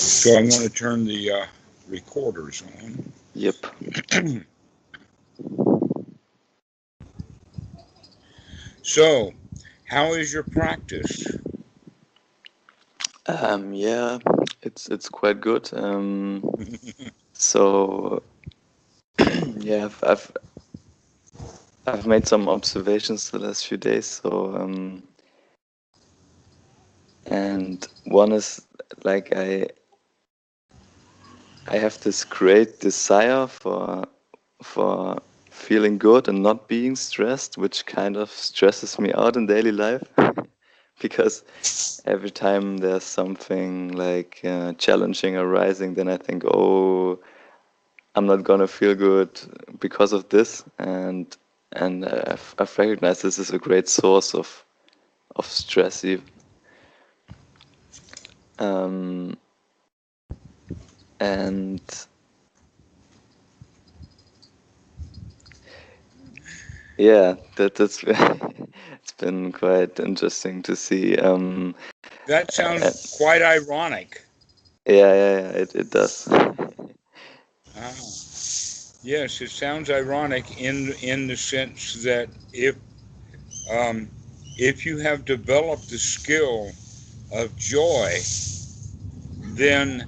So I'm going to turn the recorders on. Yep. So, how is your practice? Yeah, it's quite good. So yeah, I've made some observations the last few days. So and one is like I have this great desire for feeling good and not being stressed, which kind of stresses me out in daily life because every time there's something like challenging arising, then I think, oh, I'm not gonna feel good because of this, and I've recognized this is a great source of stress. Even. Um, and yeah, that's it's been quite interesting to see. That sounds quite ironic. Yeah, it does. Ah, yes, it sounds ironic in the sense that um, if you have developed the skill of joy, then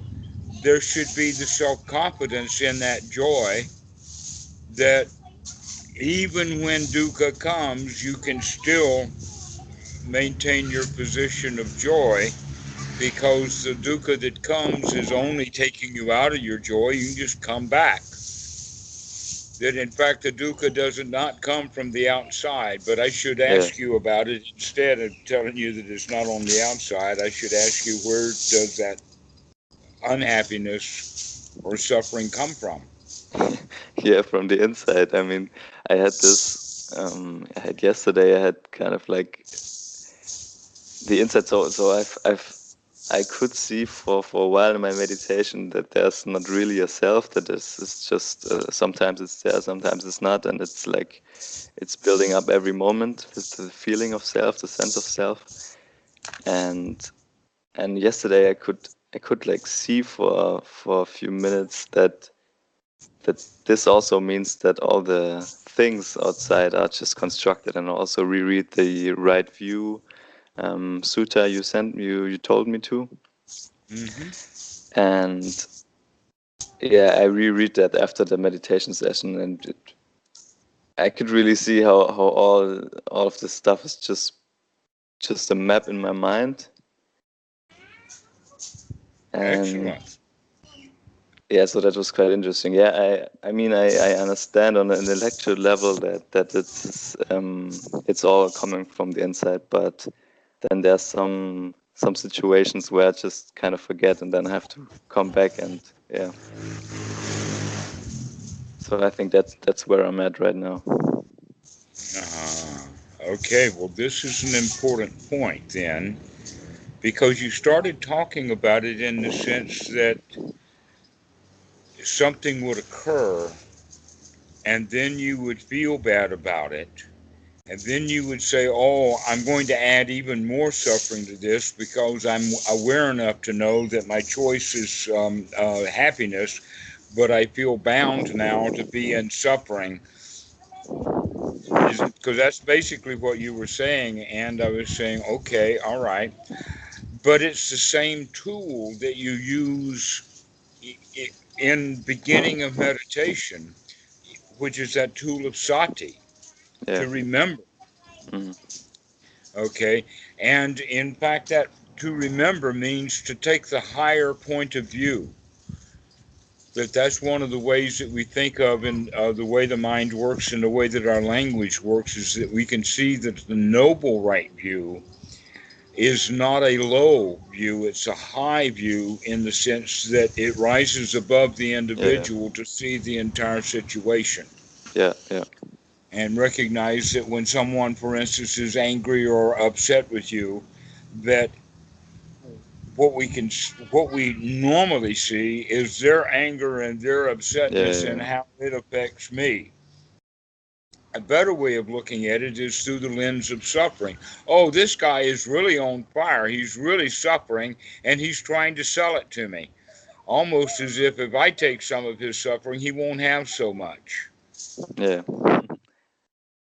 there should be the self-confidence in that joy that even when dukkha comes, you can still maintain your position of joy because the dukkha that comes is only taking you out of your joy. You can just come back. That in fact the dukkha does not come from the outside, but I should Yeah. ask you about it instead of telling you that it's not on the outside. I should ask you, where does that unhappiness or suffering come from? Yeah, from the inside. I mean, I had this. I had yesterday. I had kind of like the inside. So I could see for a while in my meditation that there's not really a self. That is, it's just sometimes it's there, sometimes it's not, and it's like it's building up every moment with the feeling of self, the sense of self, and yesterday I could like see for a few minutes that this also means that all the things outside are just constructed, and also reread the right view sutta you told me to, Mm-hmm. and yeah, I reread that after the meditation session, and I could really see how all of this stuff is just a map in my mind, and Excellent. yeah, so that was quite interesting. Yeah, I mean, I understand on an intellectual level that it's all coming from the inside, but then there's some situations where I just kind of forget and then have to come back, and yeah. So I think that's where I'm at right now. Okay, well, this is an important point then, because you started talking about it in the sense that something would occur and then you would feel bad about it. And then you would say, oh, I'm going to add even more suffering to this because I'm aware enough to know that my choice is happiness, but I feel bound now to be in suffering. Because that's basically what you were saying. And I was saying, okay, all right. But it's the same tool that you use in beginning of meditation, which is that tool of sati, Yeah. to remember. Mm. Okay, and in fact, that to remember means to take the higher point of view. That's one of the ways that we think of in the way the mind works and the way that our language works, is that we can see that the noble right view is not a low view, it's a high view in the sense that it rises above the Yeah. individual to see the entire situation Yeah. Yeah. and recognize that when someone, for instance, is angry or upset with you, that what we normally see is their anger and their upsetness and Yeah. how it affects me. A better way of looking at it is through the lens of suffering. Oh, this guy is really on fire. He's really suffering and he's trying to sell it to me. almost as if I take some of his suffering, he won't have so much. Yeah.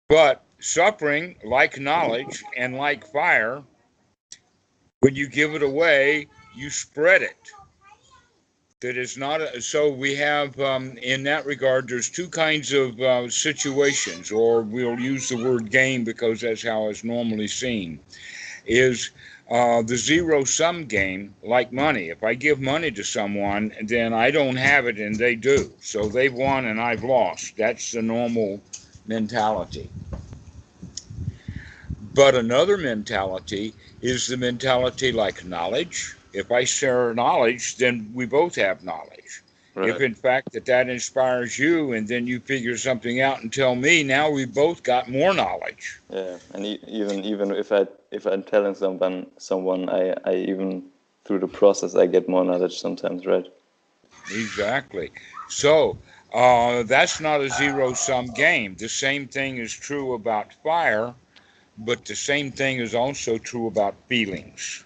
But suffering, like knowledge and like fire, when you give it away, you spread it. That is not so we have in that regard there's two kinds of situations, or we'll use the word game because that's how it's normally seen, is the zero sum game, like money. If I give money to someone, then I don't have it and they do, so they've won and I've lost. That's the normal mentality. But another mentality is the mentality like knowledge. If I share knowledge, then we both have knowledge. If Right. in fact that inspires you and then you figure something out and tell me, now we both got more knowledge. Yeah. And even if I'm telling someone, I even through the process I get more knowledge sometimes, right? Exactly. So that's not a zero sum game. The same thing is true about fire, but the same thing is also true about feelings.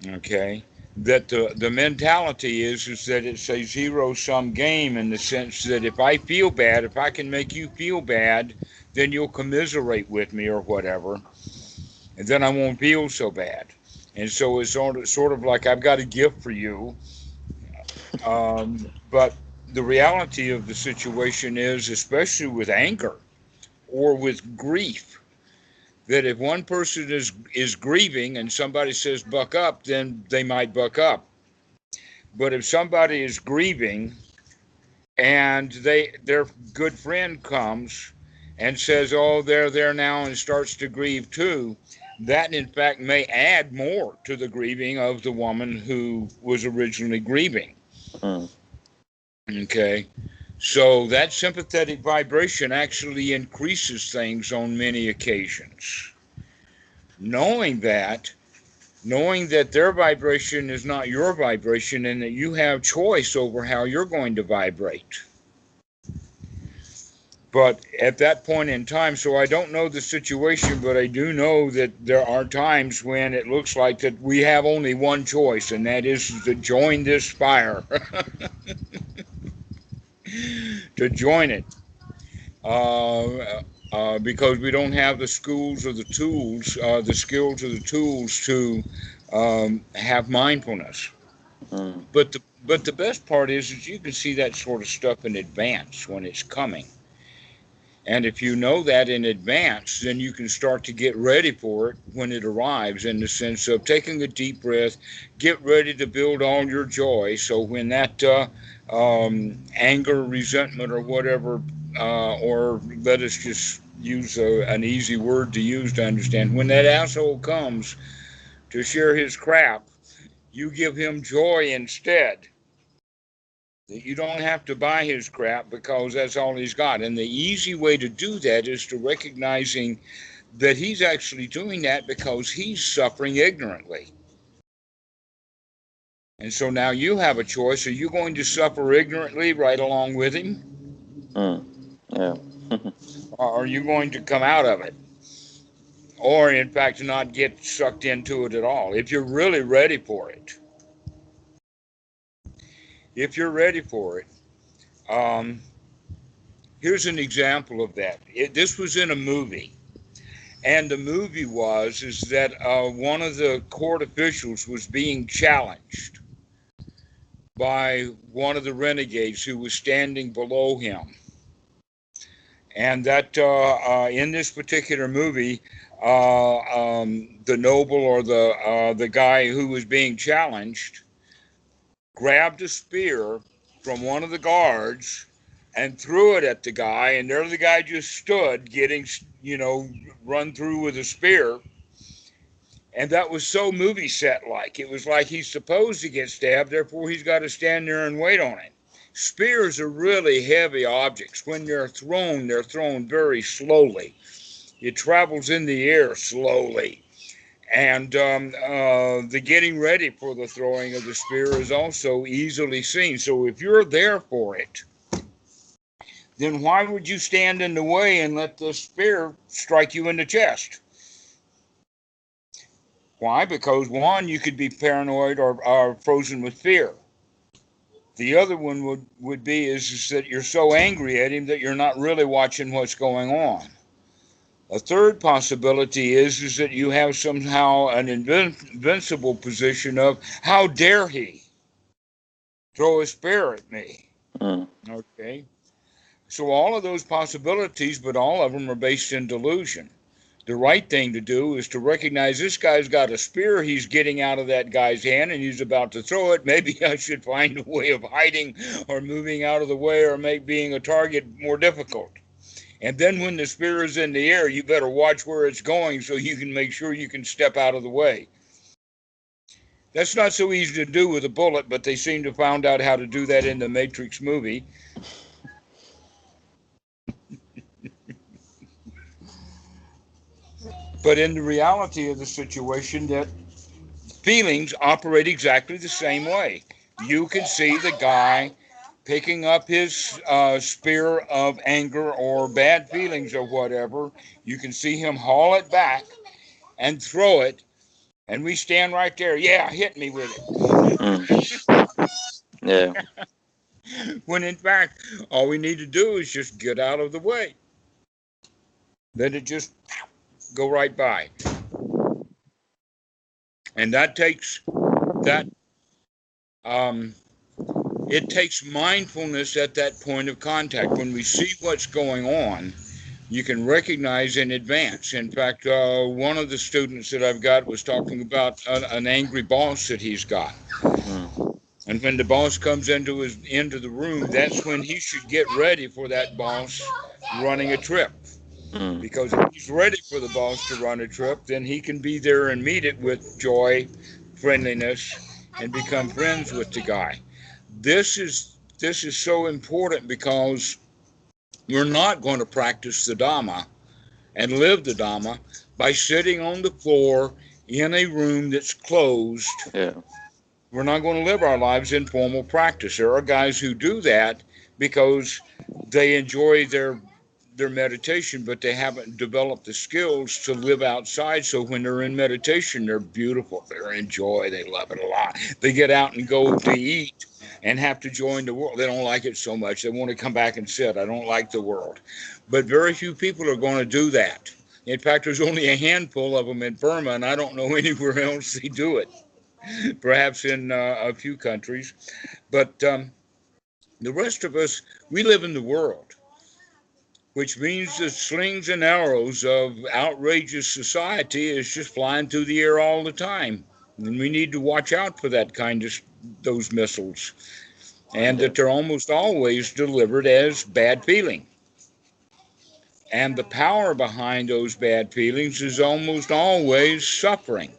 Okay, that the mentality is that it's a zero sum game, in the sense that if I feel bad, if I can make you feel bad, then you'll commiserate with me or whatever, and then I won't feel so bad. And so it's sort of like I've got a gift for you, but the reality of the situation is, especially with anger or with grief, that if one person is grieving and somebody says buck up, then they might buck up. But if somebody is grieving and their good friend comes and says, "Oh, they're there now," and starts to grieve too, that in fact may add more to the grieving of the woman who was originally grieving. Mm. Okay, so that sympathetic vibration actually increases things on many occasions. Knowing that, knowing that their vibration is not your vibration and that you have choice over how you're going to vibrate. But at that point in time, so I don't know the situation, but I do know that there are times when it looks like that we have only one choice, and that is to join this fire, to join it. Because we don't have the schools or the tools, the skills or the tools to have mindfulness. Mm. But the best part is you can see that sort of stuff in advance when it's coming. And if you know that in advance, then you can start to get ready for it when it arrives, in the sense of taking a deep breath, get ready to build all your joy. So when that anger, resentment, or whatever, or let us just use an easy word to use to understand, when that asshole comes to share his crap, you give him joy instead. That you don't have to buy his crap because that's all he's got. And the easy way to do that is to recognizing that he's actually doing that because he's suffering ignorantly. And so now you have a choice. Are you going to suffer ignorantly right along with him? Mm. Yeah. Or are you going to come out of it? Or, in fact, not get sucked into it at all? If you're really ready for it. If you're ready for it. Um, Here's an example of that. This was in a movie. And the movie is that one of the court officials was being challenged by one of the renegades who was standing below him. And that in this particular movie, the noble, or the guy who was being challenged, grabbed a spear from one of the guards and threw it at the guy, and there the guy just stood, getting, run through with a spear. And that was so movie set like. It was like he's supposed to get stabbed, therefore he's got to stand there and wait on it. Spears are really heavy objects. When they're thrown very slowly. It travels in the air slowly. And the getting ready for the throwing of the spear is also easily seen. So if you're there for it, then why would you stand in the way and let the spear strike you in the chest? Why? Because one, you could be paranoid or frozen with fear. The other one would be is that you're so angry at him that you're not really watching what's going on. A third possibility is that you have somehow an invincible position of how dare he throw a spear at me. Mm. Okay. So all of those possibilities, but all of them are based in delusion. The right thing to do is to recognize this guy's got a spear he's getting out of that guy's hand and he's about to throw it. Maybe I should find a way of hiding or moving out of the way or make being a target more difficult. And then when the spear is in the air, you better watch where it's going so you can make sure you can step out of the way. That's not so easy to do with a bullet, but they seem to have found out how to do that in the Matrix movie. But in the reality of the situation, that feelings operate exactly the same way. You can see the guy picking up his spear of anger or bad feelings or whatever. You can see him haul it back and throw it, and we stand right there. Yeah, hit me with it. Mm. Yeah. When in fact, all we need to do is just get out of the way. Let it just go right by. And that takes that it takes mindfulness at that point of contact. When we see what's going on, you can recognize in advance. In fact, one of the students that I've got was talking about an angry boss that he's got. Mm. And when the boss comes into the room, that's when he should get ready for that boss running a trip. Mm. Because if he's ready for the boss to run a trip, then he can be there and meet it with joy, friendliness, and become friends with the guy. This is so important because we're not going to practice the Dhamma and live the Dhamma by sitting on the floor in a room that's closed. Yeah. We're not going to live our lives in formal practice. There are guys who do that because they enjoy their meditation, but they haven't developed the skills to live outside. So when they're in meditation, they're beautiful. They're in joy. They love it a lot. They get out and go to eat and have to join the world. They don't like it so much. They want to come back and sit. I don't like the world. But very few people are going to do that. In fact, there's only a handful of them in Burma, and I don't know anywhere else they do it. Perhaps in a few countries. But the rest of us, we live in the world, which means the slings and arrows of outrageous society is just flying through the air all the time. And we need to watch out for that kind of those missiles, and Yeah. that they're almost always delivered as bad feeling. And the power behind those bad feelings is almost always suffering.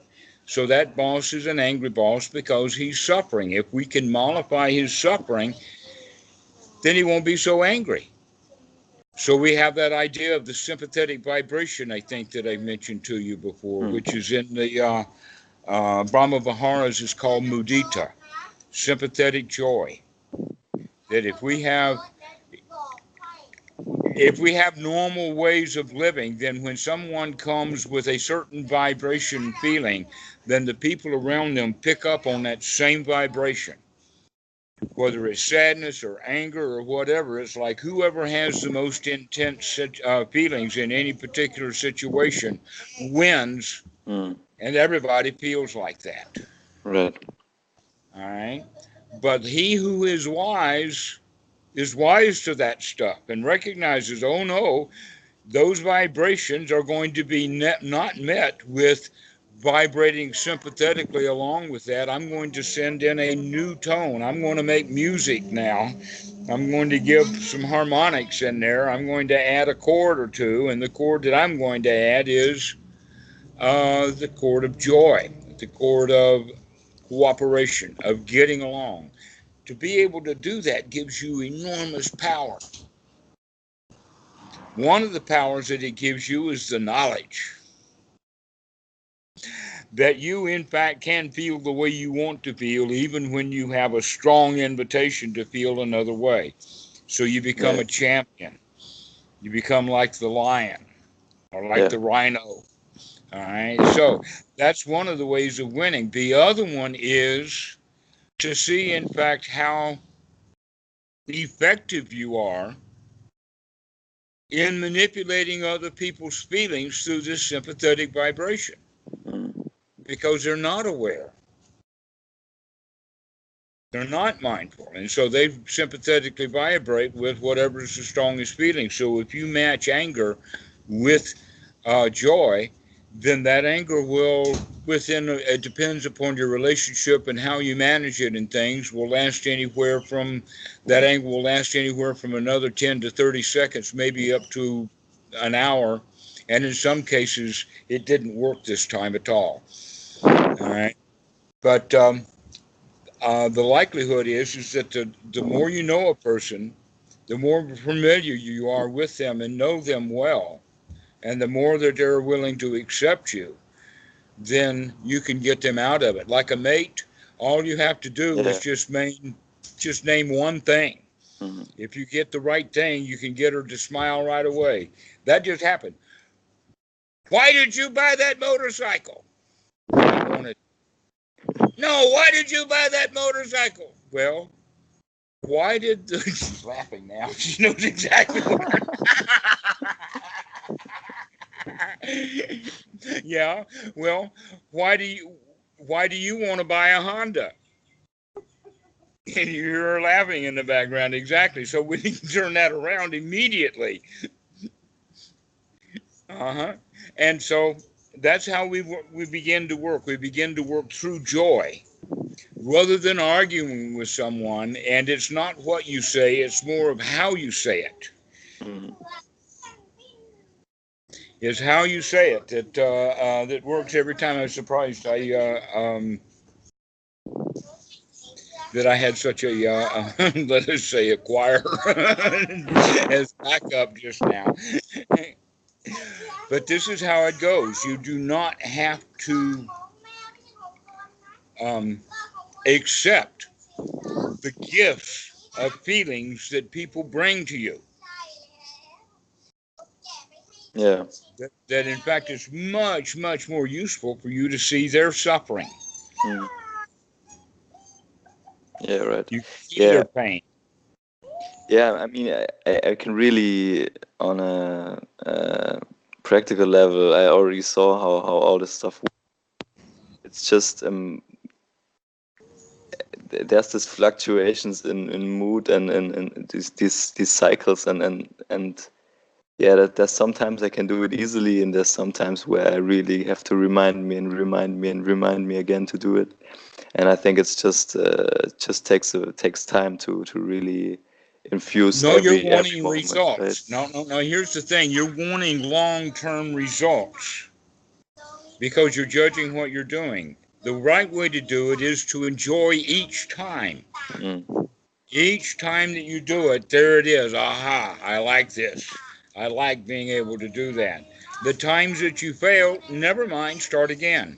So that boss is an angry boss because he's suffering. If we can mollify his suffering, then he won't be so angry. So we have that idea of the sympathetic vibration, I think, that I mentioned to you before, Mm. which is in the Brahma Viharas is called mudita, sympathetic joy. That if we have normal ways of living, then when someone comes with a certain vibration feeling, then the people around them pick up on that same vibration. Whether it's sadness or anger or whatever, it's like whoever has the most intense feelings in any particular situation wins, Mm. and everybody feels like that. Right. All right? But he who is wise to that stuff and recognizes, oh no, those vibrations are going to be not met with vibrating sympathetically along with that. I'm going to send in a new tone. I'm going to make music now. I'm going to give some harmonics in there. I'm going to add a chord or two, and the chord that I'm going to add is the chord of joy, the chord of cooperation, of getting along. To be able to do that gives you enormous power. One of the powers that it gives you is the knowledge that you, in fact, can feel the way you want to feel, even when you have a strong invitation to feel another way. So you become Yeah. a champion. You become like the lion or like Yeah. the rhino. All right. So that's one of the ways of winning. The other one is to see, in fact, how effective you are in manipulating other people's feelings through this sympathetic vibration Mm. because they're not aware. They're not mindful. And so they sympathetically vibrate with whatever is the strongest feeling. So if you match anger with joy, then that anger will, it depends upon your relationship and how you manage it and things, will last anywhere from, that anger will last anywhere from another 10 to 30 seconds, maybe up to an hour. And in some cases, it didn't work this time at all. All right. But the likelihood is that the more you know a person, the more familiar you are with them and know them well, and the more that they're willing to accept you, then you can get them out of it. Like a mate, all you have to do is Yeah. just name one thing. Mm. If you get the right thing, you can get her to smile right away. That just happened. Why did you buy that motorcycle? I wanted. No, why did you buy that motorcycle? Well, why did the, she's laughing now. She knows exactly what yeah. Well, why do you why do you want to buy a Honda? And you're laughing in the background. Exactly. So we can turn that around immediately. Uh-huh. And so that's how we begin to work. We begin to work through joy rather than arguing with someone. And it's not what you say, it's more of how you say it. Mm. Is how you say it that works every time. I was surprised that I had such a let us say a choir as backup just now. But this is how it goes. You do not have to um, accept the gifts of feelings that people bring to you. Yeah. That in fact it's much, much more useful for you to see their suffering. Mm. Yeah. Right. You see Yeah. their pain. Yeah. I mean, I can really, on a practical level, I already saw how all this stuff. It's just there's this fluctuations in mood and these cycles and yeah, there's sometimes I can do it easily, and there's sometimes where I really have to remind me and remind me and remind me again to do it. And I think it's just takes time to really infuse No, you're every wanting moment, right? results. No, no, no. Here's the thing. You're wanting long-term results because you're judging what you're doing. The right way to do it is to enjoy each time. Mm. Each time that you do it, there it is. Aha, I like this. I like being able to do that. The times that you fail, never mind, start again.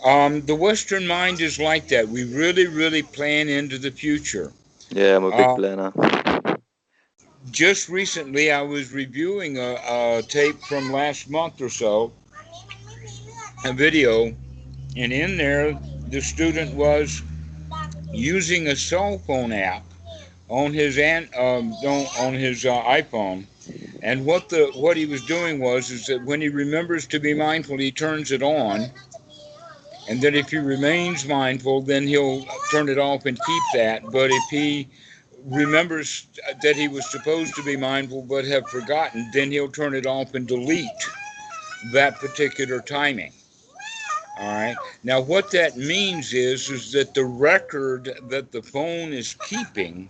The Western mind is like that. We really, really plan into the future. Yeah, I'm a big Uh, planner. just recently, I was reviewing a tape from last month or so, a video, and in there, the student was using a cell phone app on his on his iPhone. And what he was doing was is that when he remembers to be mindful, he turns it on, and that if he remains mindful, then he'll turn it off and keep that. But if he remembers that he was supposed to be mindful but have forgotten, then he'll turn it off and delete that particular timing. All right. Now, what that means is that the record that the phone is keeping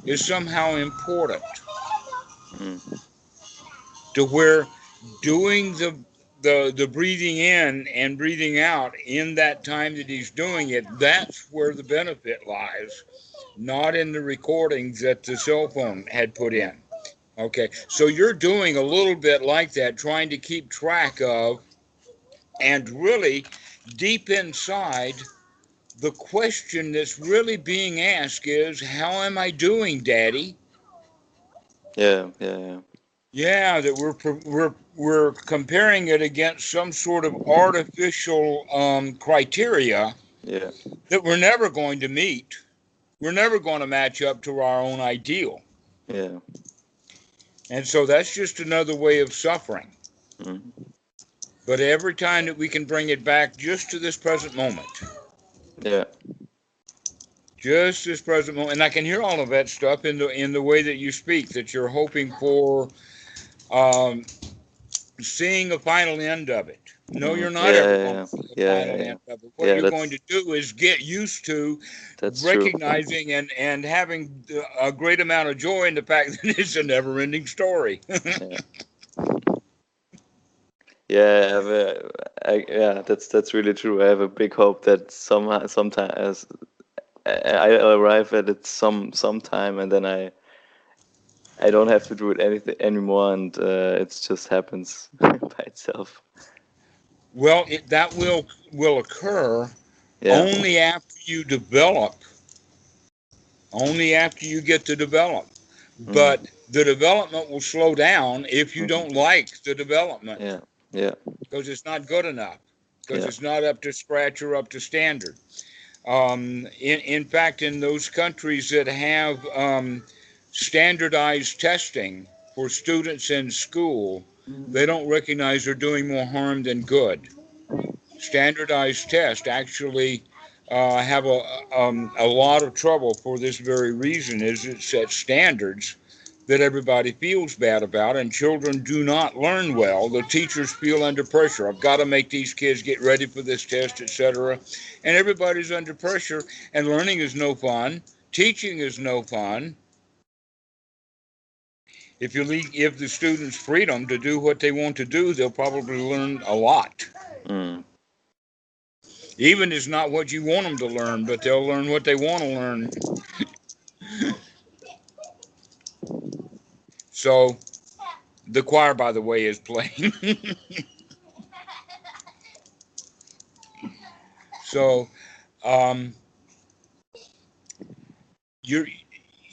is somehow important Mm. to where doing the breathing in and breathing out in that time that he's doing it, that's where the benefit lies, not in the recordings that the cell phone had put in. Okay, so you're doing a little bit like that, trying to keep track of, and really deep inside, the question that's really being asked is, how am I doing, Daddy? Yeah, yeah, yeah. Yeah, that we're comparing it against some sort of artificial criteria Yeah. that we're never going to meet. We're never going to match up to our own ideal. Yeah. And so that's just another way of suffering. Mm. But every time that we can bring it back just to this present moment, Yeah. just this present moment, and I can hear all of that stuff in the way that you speak, that you're hoping for um, seeing a final end of it. No, Mm. you're not Yeah. ever Yeah. going Yeah. to see a Yeah. final Yeah. end Yeah. of it. What Yeah, you're going to that's do is get used to that's true. recognizing and having a great amount of joy in the fact that it's a never-ending story. Yeah. Yeah, yeah, that's really true. I have a big hope that sometimes I'll arrive at it sometime, and then I don't have to do it anything anymore, and it just happens by itself. Well, that will occur Yeah. only after you develop, only after you get to develop. Mm. But the development will slow down if you don't Hmm. like the development Yeah. Yeah. because it's not good enough, because Yeah. it's not up to scratch or up to standard. In fact, in those countries that have standardized testing for students in school, they Mm. don't recognize they're doing more harm than good. Standardized tests actually have a lot of trouble for this very reason is it sets standards that everybody feels bad about, and children do not learn well. The teachers feel under pressure. I've got to make these kids get ready for this test, etc. And everybody's under pressure, and learning is no fun. Teaching is no fun. If you give the students freedom to do what they want to do, they'll probably learn a lot. Mm. Even it's not what you want them to learn, but they'll learn what they want to learn. So the choir, by the way, is playing. So um, you're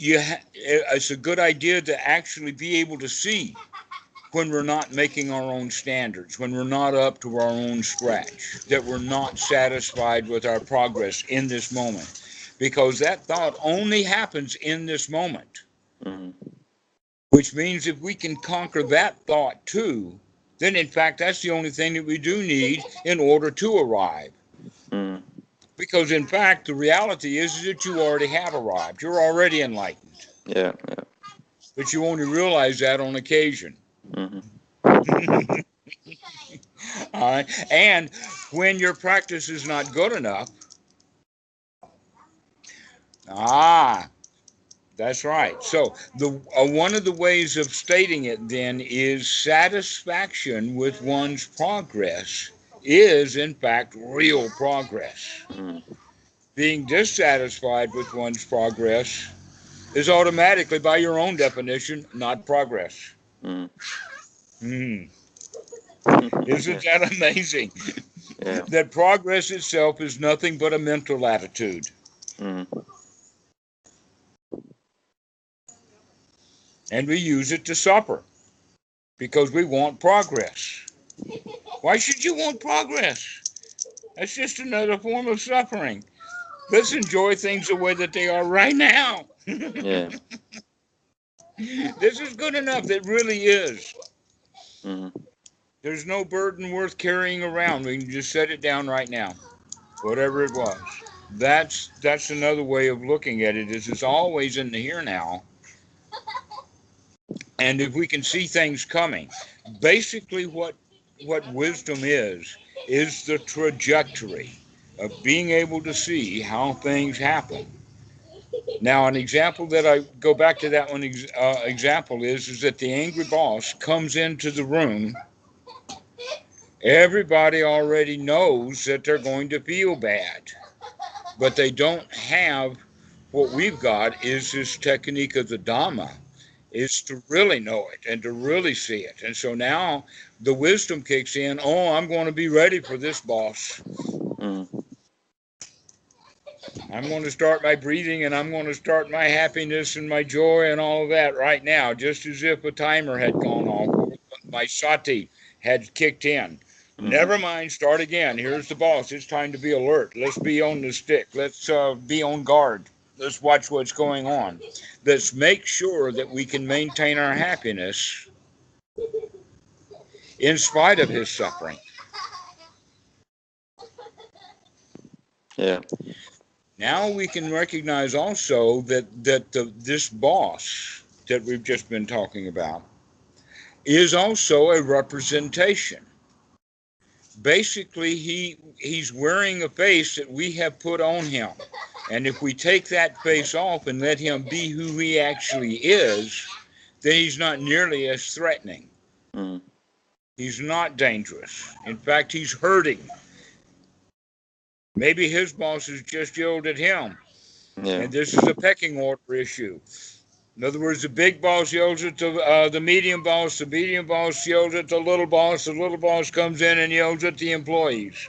it's a good idea to actually be able to see when we're not making our own standards, when we're not up to our own scratch, that we're not satisfied with our progress in this moment, because that thought only happens in this moment. Mm. Which means if we can conquer that thought too, then in fact that's the only thing that we do need in order to arrive. Mm. Because in fact the reality is that you already have arrived. You're already enlightened. Yeah. Yeah. But you only realize that on occasion. Hmm. All right. And when your practice is not good enough, ah, that's right. So the one of the ways of stating it then is satisfaction with one's progress is in fact real progress. Mm. Being dissatisfied with one's progress is automatically, by your own definition, not progress. Mm. Hmm. Yeah. Isn't that amazing? Yeah. That progress itself is nothing but a mental attitude. Mm. And we use it to suffer because we want progress. Why should you want progress? That's just another form of suffering. Let's enjoy things the way that they are right now. Yeah. This is good enough. It really is. Mm. There's no burden worth carrying around. We can just set it down right now, whatever it was. That's another way of looking at it. Is it's always in the here now, and if we can see things coming, basically what wisdom is the trajectory of being able to see how things happen. Now, an example that I go back to that one example is that the angry boss comes into the room. Everybody already knows that they're going to feel bad, but they don't have what we've got is this technique of the Dhamma, is to really know it and to really see it. And so now the wisdom kicks in. Oh, I'm going to be ready for this boss. Mm. I'm going to start my breathing, and I'm going to start my happiness and my joy and all of that right now, just as if a timer had gone off or my sati had kicked in. Mm. Never mind, start again. Here's the boss. It's time to be alert. Let's be on the stick. Let's be on guard. Let's watch what's going on. Let's make sure that we can maintain our happiness in spite of his suffering. Yeah. Now we can recognize also that this boss that we've just been talking about is also a representation. Basically, he's wearing a face that we have put on him. And if we take that face off and let him be who he actually is, then he's not nearly as threatening. Mm. He's not dangerous. In fact, he's hurting. Maybe his boss has just yelled at him, Yeah. and this is a pecking order issue. In other words, the big boss yells at the medium boss yells at the little boss comes in and yells at the employees.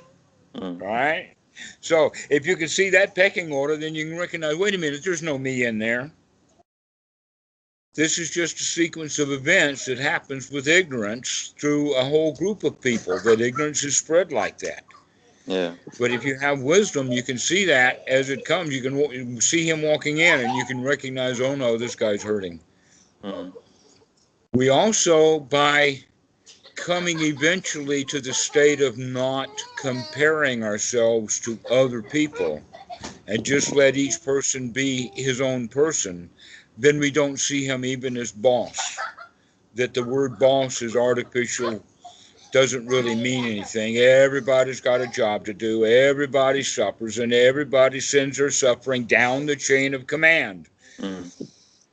Mm. All right? So if you can see that pecking order, then you can recognize, wait a minute, there's no me in there. This is just a sequence of events that happens with ignorance through a whole group of people, that ignorance is spread like that. Yeah. But if you have wisdom, you can see that as it comes. You can see him walking in and you can recognize, oh no, this guy's hurting. Mm. We also, by coming eventually to the state of not comparing ourselves to other people and just let each person be his own person, then we don't see him even as boss. That the word boss is artificial, doesn't really mean anything. Everybody's got a job to do. Everybody suffers, and everybody sends their suffering down the chain of command. Mm.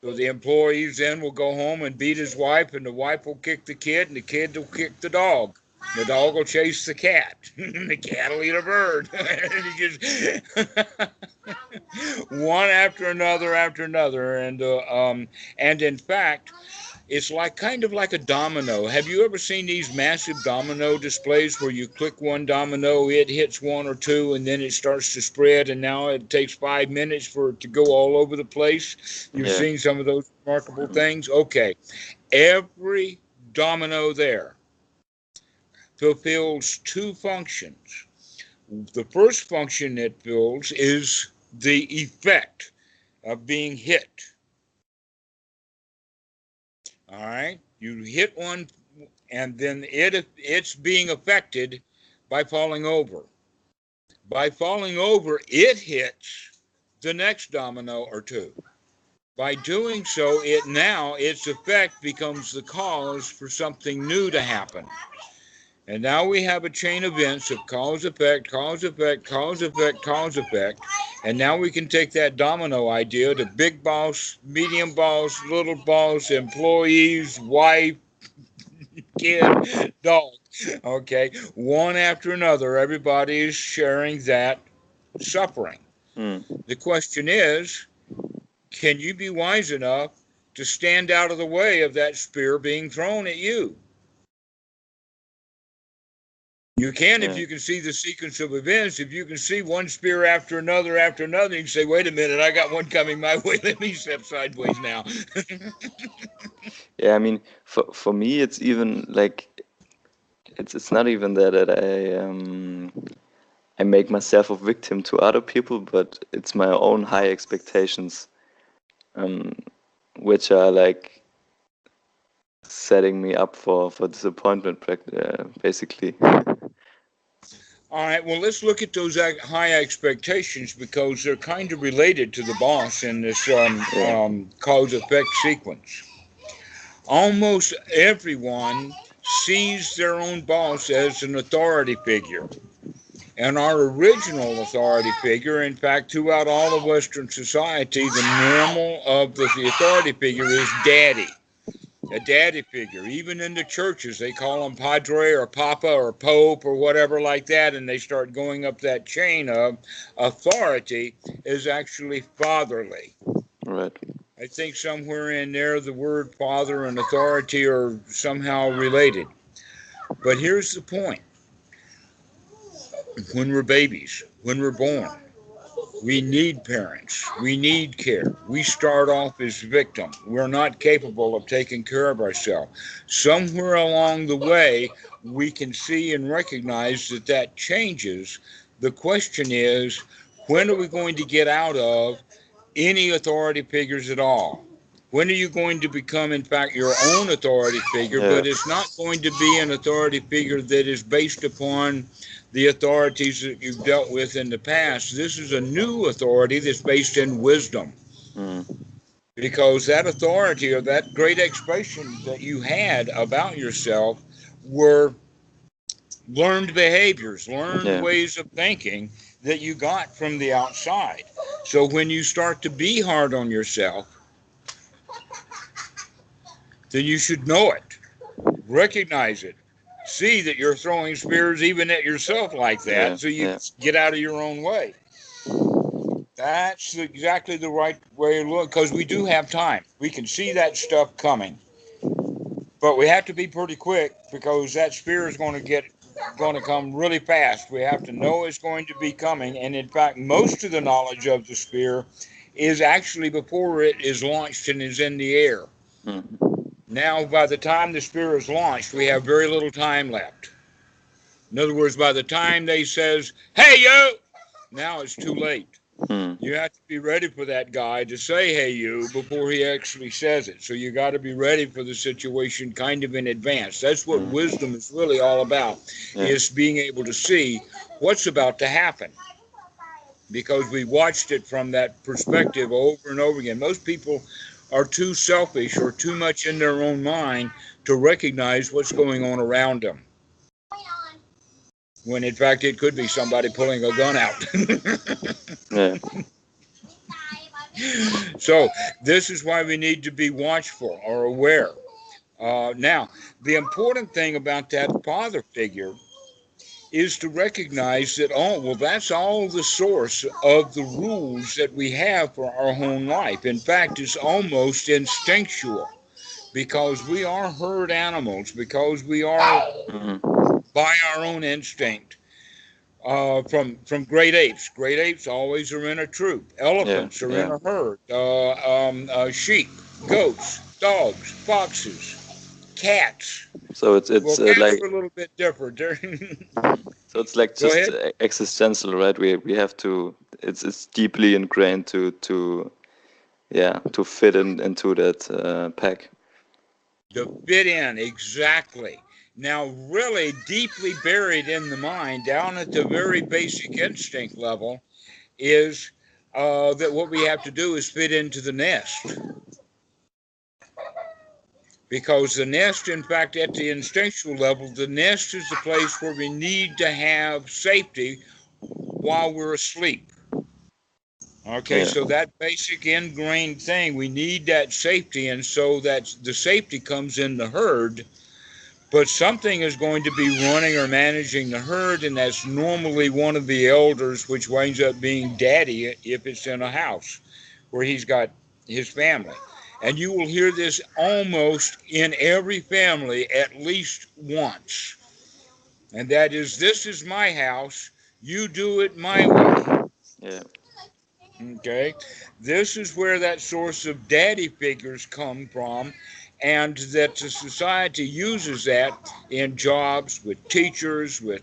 So the employees then will go home and beat his wife, and the wife will kick the kid, and the kid will kick the dog. The dog will chase the cat. The cat will eat a bird. One after another, and in fact, it's like kind of like a domino. Have you ever seen these massive domino displays where you click one domino, it hits one or two, and then it starts to spread, and now it takes 5 minutes for it to go all over the place? You've Yeah. seen some of those remarkable Mm. things? Okay. Every domino there fulfills two functions. The first function it fills is the effect of being hit. All right? You hit one and then it's being affected by falling over. By falling over, it hits the next domino or two. By doing so, its effect becomes the cause for something new to happen. And now we have a chain of events of cause, effect, cause, effect, cause, effect, cause, effect. And now we can take that domino idea to big boss, medium boss, little boss, employees, wife, kid, dog. Okay, one after another, everybody is sharing that suffering. Mm. The question is, can you be wise enough to stand out of the way of that spear being thrown at you? You can if Yeah. you can see the sequence of events. If you can see one spear after another, you can say, wait a minute, I got one coming my way. Let me step sideways now. Yeah. I mean, for me, it's even like it's not even that I make myself a victim to other people, but it's my own high expectations, um, which are like setting me up for disappointment, basically. All right, well, let's look at those high expectations because they're kind of related to the boss in this Yeah. cause effect sequence. Almost everyone sees their own boss as an authority figure. And our original authority figure, in fact, throughout all of Western society, the normal of the authority figure is daddy. A daddy figure. Even in the churches, they call him padre or papa or pope or whatever like that, and they start going up that chain of authority is actually fatherly. Right. I think somewhere in there the word father and authority are somehow related. But here's the point. When we're babies, when we're born, We need parents. We need care. We start off as victims. We're not capable of taking care of ourselves. Somewhere along the way, we can see and recognize that that changes. The question is, when are we going to get out of any authority figures at all? When are you going to become, in fact, your own authority figure? Yeah. But it's not going to be an authority figure that is based upon the authorities that you've dealt with in the past. This is a new authority that's based in wisdom. Mm. Because that authority or that great expression that you had about yourself were learned behaviors, learned Yeah. ways of thinking that you got from the outside. So when you start to be hard on yourself, then you should know it, recognize it, see that you're throwing spears even at yourself like Yeah. that, so you Yeah. get out of your own way. That's exactly the right way to look, because we do have time. We can see that stuff coming, but we have to be pretty quick because that spear is going to come really fast. We have to know it's going to be coming, and in fact, most of the knowledge of the spear is actually before it is launched and is in the air. Mm. Now, by the time the spear is launched, we have very little time left. In other words, by the time they says, "Hey, you," now it's too late. Mm. You have to be ready for that guy to say, "Hey, you," before he actually says it. So you got to be ready for the situation kind of in advance. That's what Mm. wisdom is really all about, Yeah. is being able to see what's about to happen. Because we watched it from that perspective over and over again. Most people are too selfish or too much in their own mind to recognize what's going on around them. When in fact it could be somebody pulling a gun out. Yeah. So this is why we need to be watchful or aware. Now, the important thing about that father figure is to recognize that, oh, well, that's all the source of the rules that we have for our own life. In fact, it's almost instinctual because we are herd animals, because we are Mm. by our own instinct. From great apes. Great apes always are in a troop. Yeah. Elephants are in Yeah. a herd. Sheep, goats, dogs, foxes, cats. So it's Well, it's cats like are a little bit different. so it's like Go just ahead. existential, right? We have to. It's deeply ingrained to yeah, to fit into that pack. To fit in, exactly. Now, really deeply buried in the mind, down at the very basic instinct level, is that what we have to do is fit into the nest. Because the nest, in fact, at the instinctual level, the nest is the place where we need to have safety while we're asleep. Okay, Yeah. so that basic ingrained thing, we need that safety, and so that the safety comes in the herd. But something is going to be running or managing the herd, and that's normally one of the elders, which winds up being daddy if it's in a house where he's got his family. And you will hear this almost in every family at least once. And that is, this is my house, you do it my way. Yeah. Okay? This is where that source of daddy figures come from, and that the society uses that in jobs, with teachers, with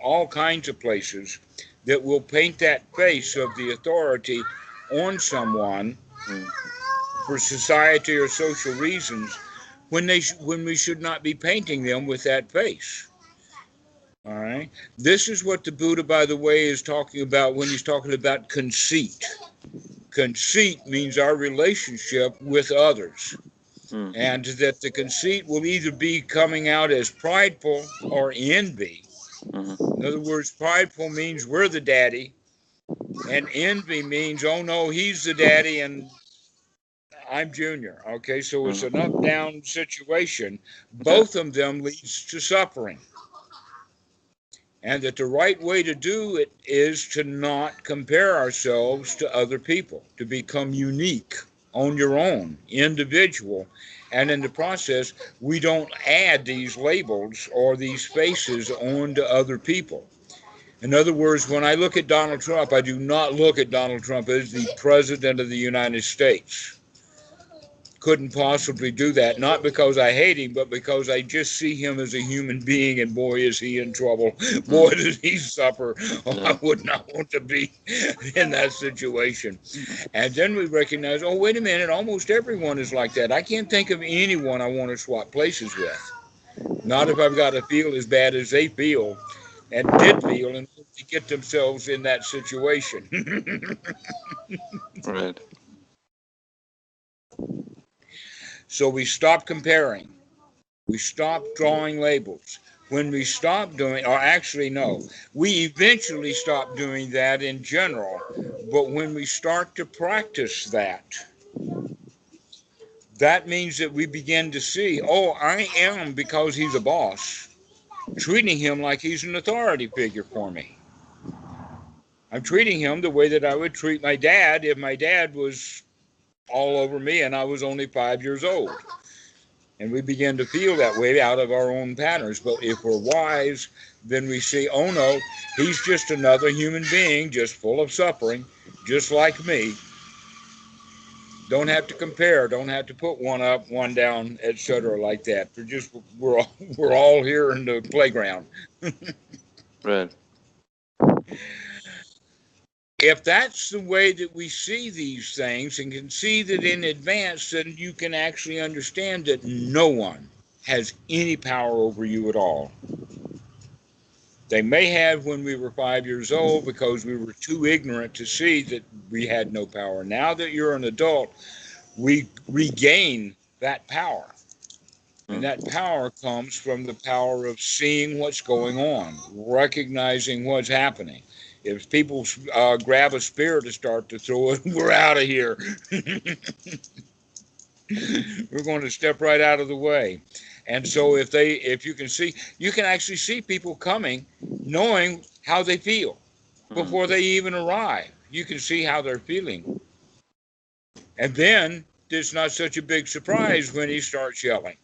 all kinds of places that will paint that face of the authority on someone Mm. for society or social reasons when we should not be painting them with that face. All right. This is what the Buddha, by the way, is talking about when he's talking about conceit. Conceit means our relationship with others, Mm. and that the conceit will either be coming out as prideful or envy. In Mm. other words, prideful means we're the daddy, and envy means, oh no, he's the daddy and I'm junior. Okay, so it's an up Mm. down situation. Yeah. Both of them leads to suffering. And that the right way to do it is to not compare ourselves to other people, to become unique on your own, individual. And in the process, we don't add these labels or these faces onto other people. In other words, when I look at Donald Trump, I do not look at Donald Trump as the President of the United States. Couldn't possibly do that, not because I hate him, but because I just see him as a human being, and boy, is he in trouble. Boy, Mm. does he suffer. Oh, I Yeah. would not want to be in that situation. And then we recognize, oh, wait a minute, almost everyone is like that. I can't think of anyone I want to swap places with. Not if I've got to feel as bad as they feel and did feel in order to get themselves in that situation. Right. So we stop comparing. We stop drawing labels. When we stop doing, or actually, no, we eventually stop doing that in general. But when we start to practice that, that means that we begin to see, oh, I am, because he's a boss, treating him like he's an authority figure for me. I'm treating him the way that I would treat my dad if my dad was all over me and I was only 5 years old. And we begin to feel that way out of our own patterns. But if we're wise, then we see, oh no, he's just another human being, just full of suffering, just like me. Don't have to compare, don't have to put one up, one down, etc., like that. We're all here in the playground. Right. If that's the way that we see these things and can see that in advance, then you can actually understand that no one has any power over you at all. They may have when we were 5 years old because we were too ignorant to see that we had no power. Now that you're an adult, we regain that power. And Mm. that power comes from the power of seeing what's going on, recognizing what's happening. If people grab a spear to start to throw it, we're out of here. We're going to step right out of the way. And so if you can see, you can actually see people coming, knowing how they feel Mm. before they even arrive. You can see how they're feeling. And then it's not such a big surprise when he starts yelling.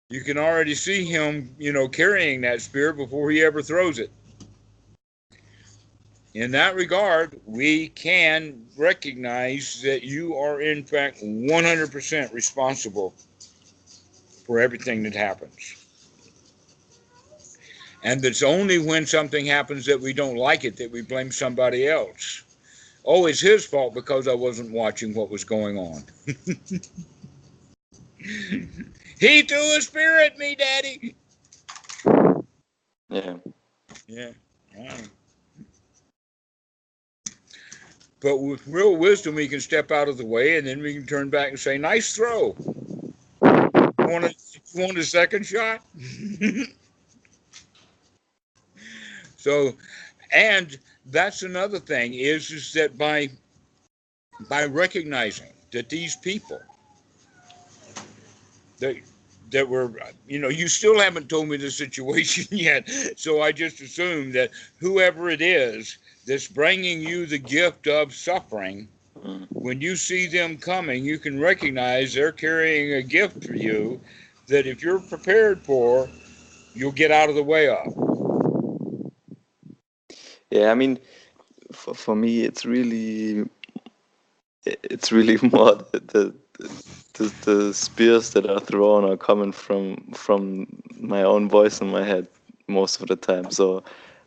You can already see him, carrying that spear before he ever throws it. In that regard, we can recognize that you are, in fact, 100% responsible for everything that happens. And it's only when something happens that we don't like it that we blame somebody else. Oh, it's his fault because I wasn't watching what was going on. He threw a spear at me, Daddy. Yeah. Yeah. But with real wisdom, we can step out of the way and then we can turn back and say, nice throw. You want a second shot? So, and that's another thing is that by recognizing that these people that that were, you still haven't told me the situation yet, so I just assume that whoever it is that's bringing you the gift of suffering, Mm. when you see them coming, you can recognize they're carrying a gift for you that if you're prepared for, you'll get out of the way of. Yeah. I mean, for me, it's really more the spears that are thrown are coming from my own voice in my head most of the time. So,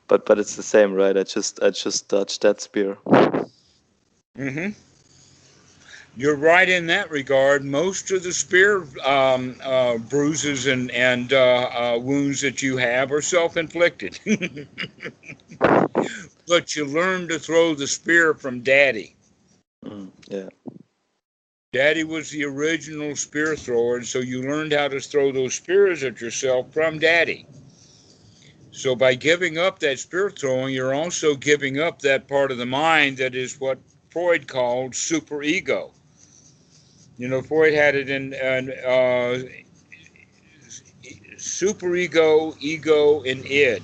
but it's the same, right? I just dodged that spear. Hmm. You're right in that regard. Most of the spear bruises and wounds that you have are self-inflicted. But you learn to throw the spear from Daddy. Mm. Yeah. Daddy was the original spear thrower, and so you learned how to throw those spears at yourself from Daddy. So by giving up that spear throwing, you're also giving up that part of the mind that is what Freud called superego. Freud had it in superego, ego, and id.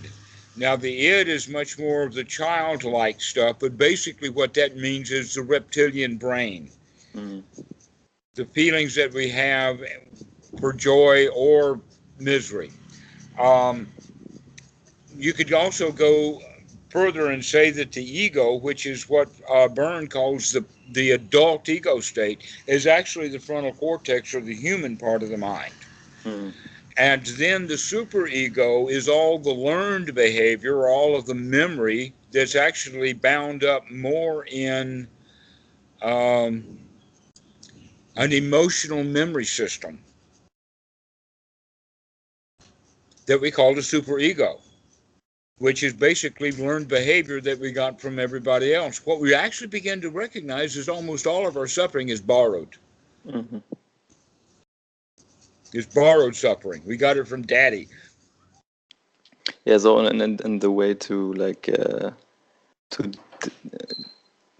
Now, the id is much more of the childlike stuff, but basically what that means is the reptilian brain, Mm. the feelings that we have for joy or misery. Um, you could also go further and say that the ego, which is what Byrne calls the adult ego state, is actually the frontal cortex or the human part of the mind. Mm. And then the superego is all the learned behavior, all of the memory that's actually bound up more in um, an emotional memory system that we call the superego, which is basically learned behavior that we got from everybody else. What we actually begin to recognize is almost all of our suffering is borrowed. Mm-hmm. It's borrowed suffering. We got it from daddy. Yeah. So and the way to like to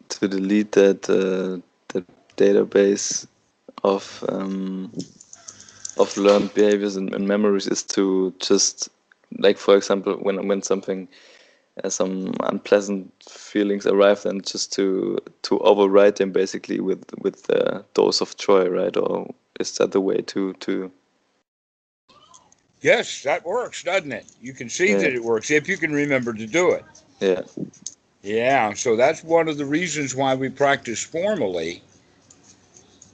to delete that database of learned behaviors and memories is to just, like, for example, when something some unpleasant feelings arrive, then just to override them basically with a dose of joy, right? Or is that the way to Yes, that works, doesn't it? You can see yeah, that it works if you can remember to do it. yeah. Yeah, so that's one of the reasons why we practice formally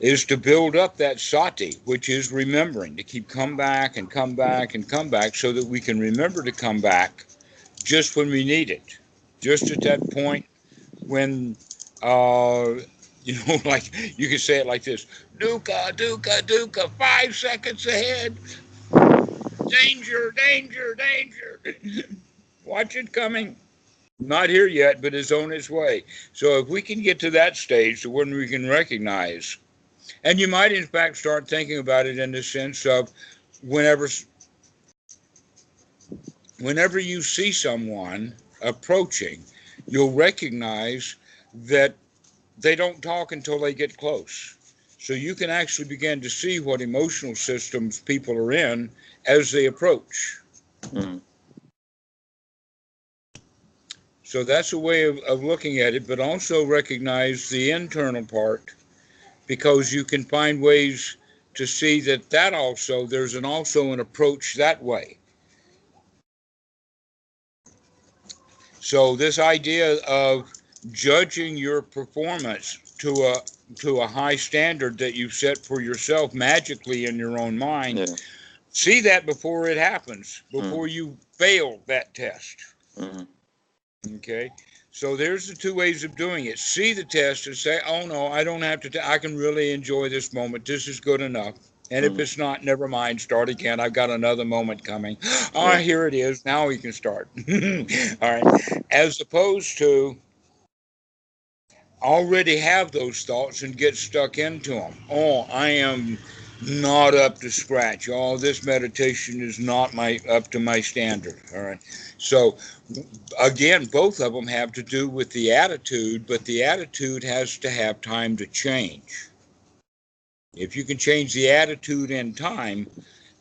is to build up that sati, which is remembering, to keep come back and come back and come back so that we can remember to come back just when we need it. Just at that point when, uh, like you can say it like this: Dukkha, dukkha, dukkha, 5 seconds ahead, danger, danger, danger. Watch it coming. Not here yet, but is on its way. So if we can get to that stage to when we can recognize, and you might in fact start thinking about it in the sense of whenever whenever you see someone approaching, you'll recognize that they don't talk until they get close. So you can actually begin to see what emotional systems people are in as they approach. Mm. So that's a way of looking at it, but also recognize the internal part because you can find ways to see that also, there's also an approach that way. So this idea of judging your performance to a high standard that you've set for yourself magically in your own mind, Yeah. see that before it happens, Mm. before you fail that test. Mm. Okay. So there's the two ways of doing it. See the test and say, oh no, I don't have to, I can really enjoy this moment. This is good enough. And if Mm. it's not, never mind, start again. I've got another moment coming. Ah, Yeah. here it is. Now we can start. All right. As opposed to already have those thoughts and get stuck into them. Oh, I am not up to scratch. Oh, this meditation is not my up to my standard. All right. So again, both of them have to do with the attitude, but the attitude has to have time to change. If you can change the attitude in time,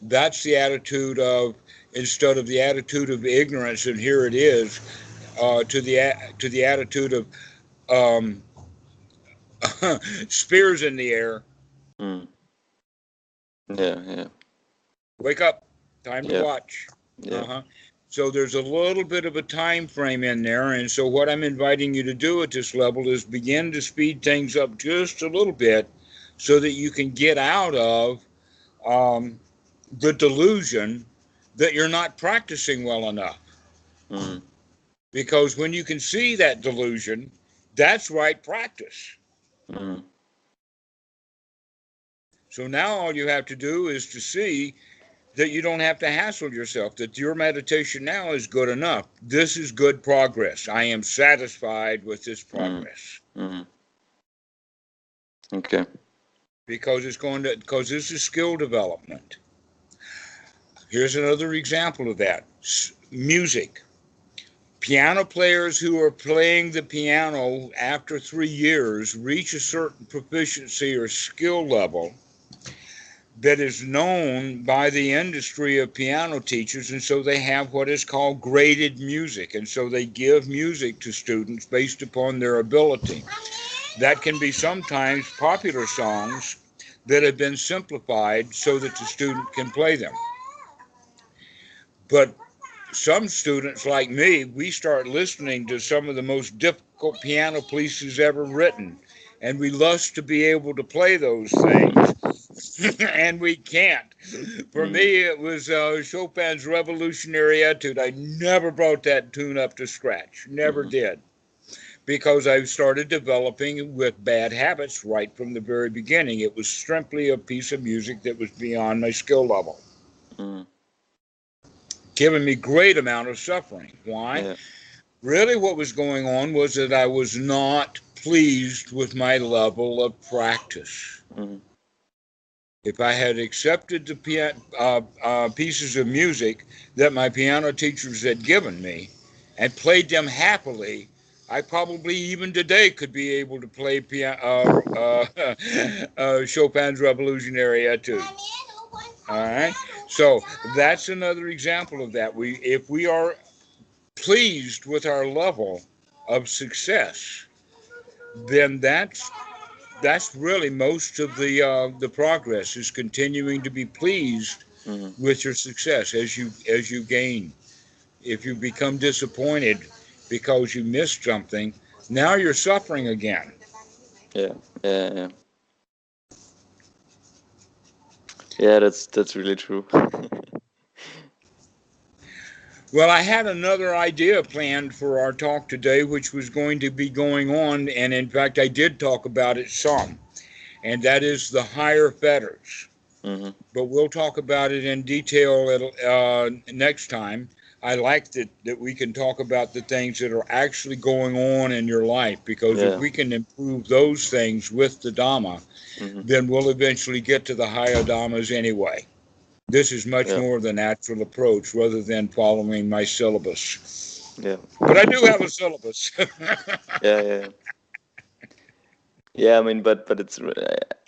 that's the attitude of, instead of the attitude of ignorance, and here it is, to the attitude of um, spears in the air. Mm. Yeah. Yeah. Wake up, time to Yeah. watch. Yeah. Uh-huh. So there's a little bit of a time frame in there, and so what I'm inviting you to do at this level is begin to speed things up just a little bit so that you can get out of um, the delusion that you're not practicing well enough. Mm. Because when you can see that delusion, that's right practice. Mm. So now all you have to do is to see that you don't have to hassle yourself, that your meditation now is good enough. This is good progress. I am satisfied with this Mm. progress Mm. Okay. because this is skill development. Here's another example of that. Music. Piano players who are playing the piano after 3 years reach a certain proficiency or skill level that is known by the industry of piano teachers, and so they have what is called graded music, and so they give music to students based upon their ability. That can be sometimes popular songs that have been simplified so that the student can play them. But some students like me, we start listening to some of the most difficult piano pieces ever written, and we lust to be able to play those things, and we can't. For Mm, me, it was Chopin's Revolutionary Etude. I never brought that tune up to scratch, never mm, did, because I started developing with bad habits right from the very beginning. It was simply a piece of music that was beyond my skill level, mm. giving me great amount of suffering. Why? Yeah. Really, what was going on was that I was not pleased with my level of practice. Mm, If I had accepted the pieces of music that my piano teachers had given me and played them happily, I probably even today could be able to play Chopin's Revolutionary Etude. All right, so that's another example of that. If we are pleased with our level of success, then that's really most of the progress is continuing to be pleased mm. with your success as you gain. If you become disappointed because you missed something, now you're suffering again. Yeah. Yeah. Yeah. Yeah. That's really true. Well, I had another idea planned for our talk today, which was going to be going on, and in fact, I did talk about it some, and that is the higher fetters. Hmm. But we'll talk about it in detail next time. I like that we can talk about the things that are actually going on in your life, because if Yeah. we can improve those things with the Dhamma, Hmm. then we'll eventually get to the higher Dhammas anyway. This is much Yeah. more the natural approach rather than following my syllabus. Yeah. But I do have a syllabus. Yeah. Yeah. Yeah. I mean, but it's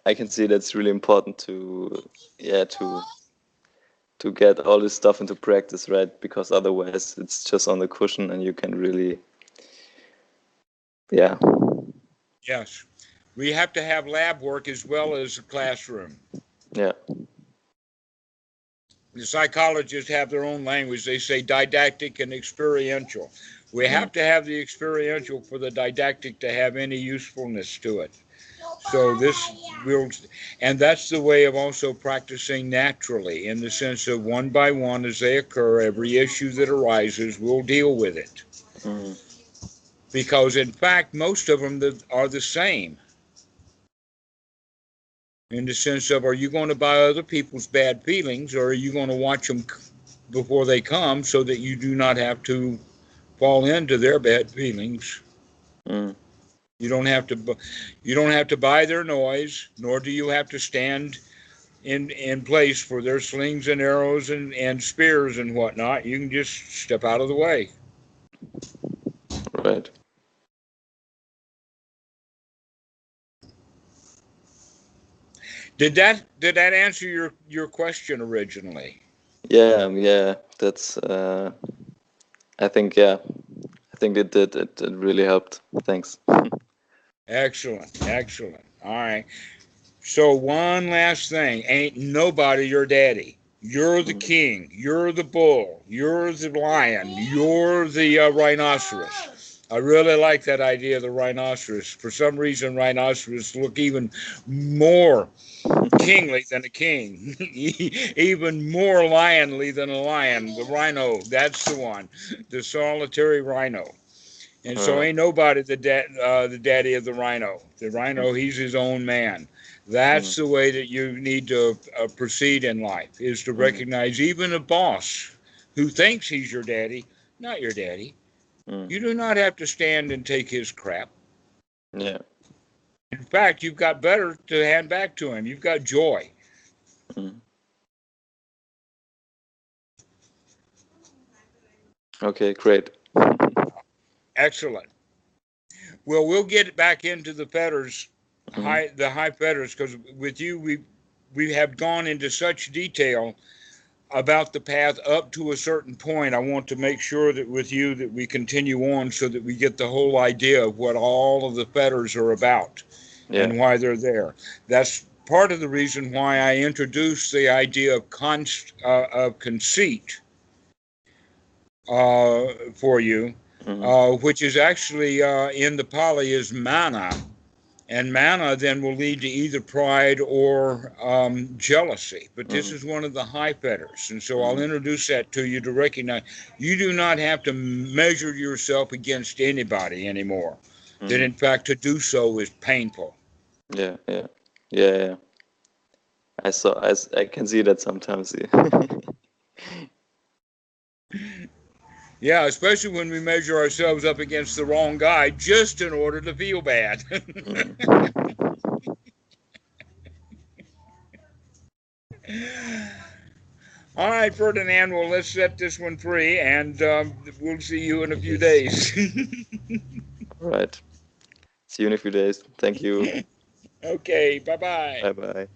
I can see that's really important to yeah to get all this stuff into practice, right? Because otherwise it's just on the cushion and you can really yeah. Yes. We have to have lab work as well as a classroom. Yeah. The psychologists have their own language. They say didactic and experiential. We Mm, have to have the experiential for the didactic to have any usefulness to it. So this will, and that's the way of also practicing naturally, in the sense of one by one as they occur, every issue that arises, we'll deal with it. mm, Because in fact, most of them are the same, in the sense of, are you going to buy other people's bad feelings, or are you going to watch them before they come so that you do not have to fall into their bad feelings? mm, You don't have to you don't have to buy their noise, nor do you have to stand in place for their slings and arrows and spears and whatnot. You can just step out of the way. right. Did that answer your question originally? Yeah. Yeah. That's I think yeah. I think it did. It really helped. Thanks. Excellent, excellent. All right. So one last thing, ain't nobody your daddy. You're the Mm, king. You're the bull. You're the lion. You're the rhinoceros. I really like that idea of the rhinoceros. For some reason, rhinoceros look even more kingly than a king, even more lionly than a lion. The rhino, that's the one, the solitary rhino. And all so right. ain't nobody the daddy of the rhino. The rhino, Mm, he's his own man. That's mm, the way that you need to proceed in life, is to mm, recognize even a boss who thinks he's your daddy, not your daddy. mm. You do not have to stand and take his crap. Yeah. In fact, you've got better to hand back to him. You've got joy. Mm. Okay. Great. Excellent. Well, we'll get back into the fetters, Hmm. the high fetters, because with you we have gone into such detail about the path up to a certain point. I want to make sure that with you that we continue on so that we get the whole idea of what all of the fetters are about Yeah. and why they're there. That's part of the reason why I introduced the idea of conceit for you, Mm-hmm. which is actually in the Pali is mana. And mana then will lead to either pride or jealousy. But this is one of the high fetters. And so I'll Mm-hmm. introduce that to you to recognize you do not have to measure yourself against anybody anymore. That Mm-hmm. in fact to do so is painful. Yeah, yeah, yeah, yeah. I can see that sometimes. Yeah, especially when we measure ourselves up against the wrong guy just in order to feel bad. Mm. All right, Ferdinand, well, let's set this one free and we'll see you in a few Yes. days. All right. See you in a few days. Thank you. Okay, bye bye. Bye bye.